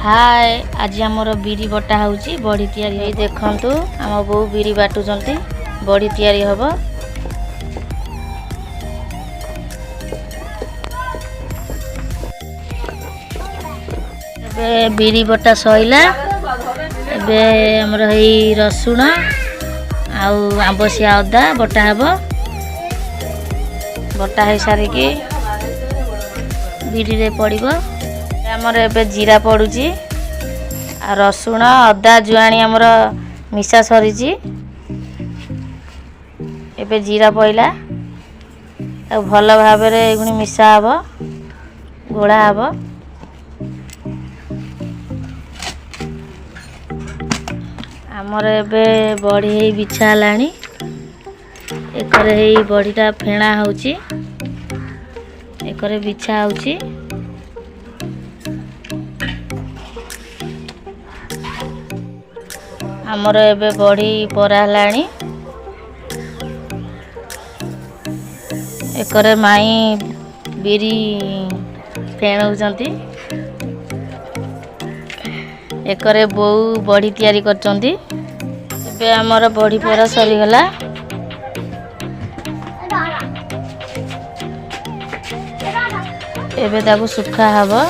हाय आज आमर बिरी बटा होची बड़ी तैयारी देखंतु आम बो बिरी बाटुचंती बड़ी तैयारी हबो। एबे बिरी बटा सइला एबे हमर हेई रसुण आउ आंबसिया अदा बटा हबो। बटा है सारी की बिरी रे पड़िबो। आमर एबे जीरा पड़ुची आ रसुण अदा जुआणी आमर मिसा सरीची। एबे जीरा पइला भल भाव रे एगुनी मिसा हबो गोळा हबो। आमर एबे बड़ी हेई बिछा हलानी एकरे हेई बड़ीटा फेणा होची एकरे बिछा होची। आमर एबे बड़ी परा हलानी एकरे माई बिरी फेणौचंती एकरे बोऊ बड़ी तैयारी करचंती। एबे आमर बड़ी परा सरी गला एबे ताकू सुखा हबो।